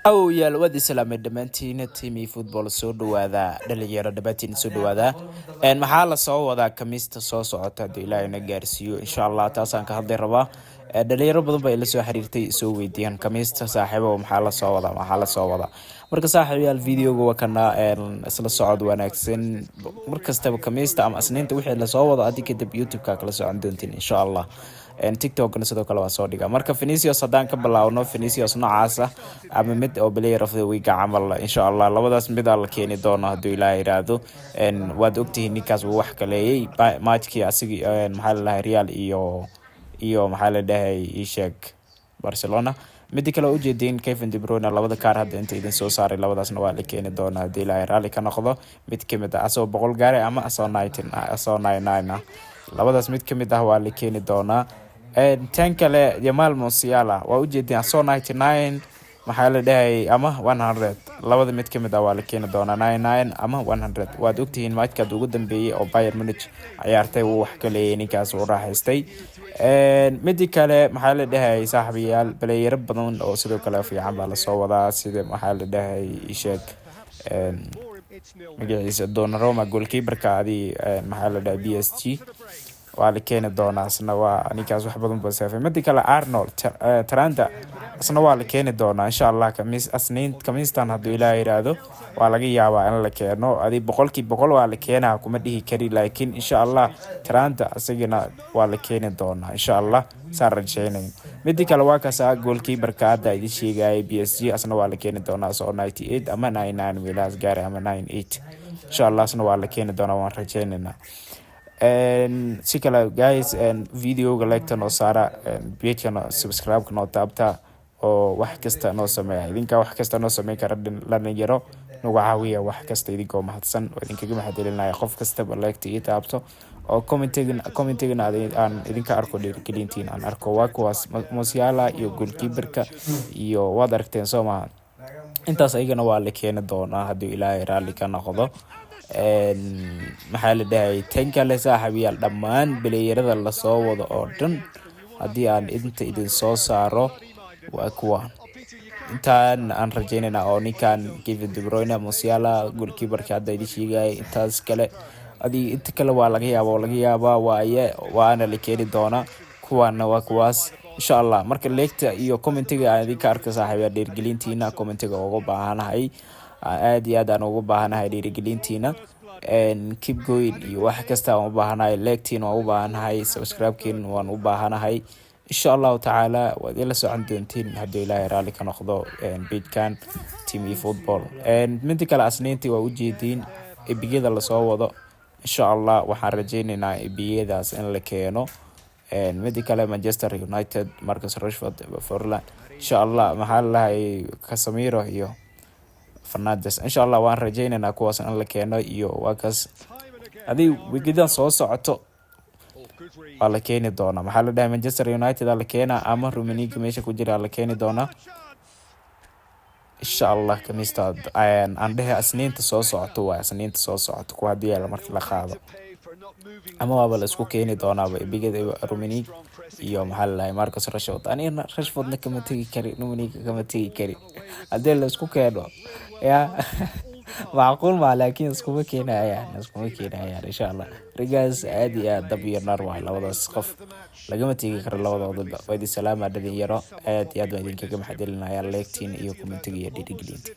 aw yaal wad islaamay dhamaantiin team football soo dhawaada dhalinyaro dhamaantiin soo dhawaada maxaa la soo wadaa kamista soo socota hadii Ilaahay na gaarsiiyo insha Allah taasaan ka hadlay rabaa dhalinyaro badan bay la soo xiriirtay soo weydiiyaan kamista saaxiibo maxaa la soo wadaa marka saaxiibayaal videoga waa kana isla socod wanaagsan markastaba kamista ama asniinta wixii la soo wado adii kadib YouTube-ka kala socon doontiin insha Allah TikTok-na sidoo kale waa soo dhigaa marka Vinicius hadaan ka bilaawno Vinicius noocaas ama mid oo player of the week camal insha Allah labadaas mid la keeni doono haduu Ilaahay raado waad ogtihiin ninkaas uu wax kaleeyay matchkii asigi maxaa la Real iyo maxaa la dhahay Ishaq Barcelona mid kale u jeedin Kevin De Bruyne labada kaar hadda inta idin soo saaray labadaasna waa la keeni doonaa hadii Ilaahay raali ka noqdo mid kamid ah asoo 100 gaari ama asoo 99 labadaas mid kamid ah waa la keeni doonaa tan kale Jamal Musiala waa u jeedin asoo 99 maxaa la dhahay ama 100 labada mid kamid ah waa la keeni doonaa 99 ama 100 waad ogtihiin matchka ugu dambeeyay oo Bayern Munich ciyaartay uu wax kaleeyay ninkaas uu raaxaystay mid kale maxaa la dhahay saaxiibayaal player badan oo sidoo kale fiican baa la soo wadaa sida maxaa la dhahay Ishaq magaciisa Donnarumma goalkeeper-ka maxaa la dhahay PSG waa la keeni doonaa asna waa ninkaas wax badan baa saafay mid kale Arnold Trent asna waa la keeni doonaa insha Allah kamistan haduu Ilaahay raado waa laga yaabaa in la keeno adii 100% waa la keenaa kuma dhihi kari laakiin insha Allah Trent asagina waa la keeni doonaa insha Allah saan rajaynay mid kale waa ka saa goalkeeper-ka hadda idin sheegay PSG asna waa la keeni doonaa soo 98 ama 99 wiilaas gaar ama 98 insha Allah asna waa la keeni doonaa waan rajaynayna si kale guys videoga like noo saara page-na subscribe noo taabta oo wax kasta noo sameeya idinka wax kasta noo sameey kara dhalinyaro nagu caawiya wax kasta idinkoo mahadsan oo idinkaga mahadcelinaya qof kasta like tii taabto oo commenting aan idinka arko dhiirigelintiin aan arko waa kuwaas Musiala iyo goalkeeper-ka iyo wad aragteen Soomaa intaas ayagana waa la keeni doonaa hadii Ilaahay raali ka noqdo maxaa la dhahay tan kale saaxiibayaal dhammaan bileeyarada la soo wado oo dhan hadii aan inta idin soo saaro waa kuwa intaan aan rajaynayna oo ninkan Kevin De Bruyne Musiala goalkeeper-ka hadda idin sheegay intaas kale adii inta kale waa laga yaabaa waana la keeni doonaa kuwana waa kuwaas insha Allah marka leegta iyo commentiga aan idinka arko saaxiibayaal dhiirigelintiina commentiga ugu baahanahay aad iyo aad aan ugu baahanahay dhiirigelintiina keep going iyo wax kasta aan u baahanahay leegtiin waan u baahanahay subscribe-kiin waan u baahanahay insha Allah ta'ala waad ila socon doontiin hadii Ilaahay raali ka noqdo page-kan team football mid kale asniintii waa u jeedin ebigada la soo wado insha Allah waxaan rajaynaynaa ebigadaas in la keeno mid kale Manchester United Marcus Rashford Forlan insha Allah maxaa la Casemiro iyo Fernandes insha Allah waan rajaynaynaa kuwaas in la keeno iyo wakas adii wigidan soo socoto waa la keeni doonaa maxaa la dhahay Manchester United la keena ama Rummenigge meesha ku jira la keeni doonaa insha Allah kamista aan dhahay asniinta soo socoto ku hadii la markii la qaado ama waa la isku keeni doonaa bigada Rummenigge iyo maxaa la dhahay Marcus Rashford kama tagi kari Rummenigge kama tagi kari hadii la isku keeno ya معقول ما لكن اسكو كينا يعني ان شاء الله رجاز عادي دب ينار waa labadaas qof lagama tagi karo labadooda wadi salaam dhalinyaro aad iyo aad idinkaga maxadilinayaa leegtiin iyo commentiga iyo dhiirigelinta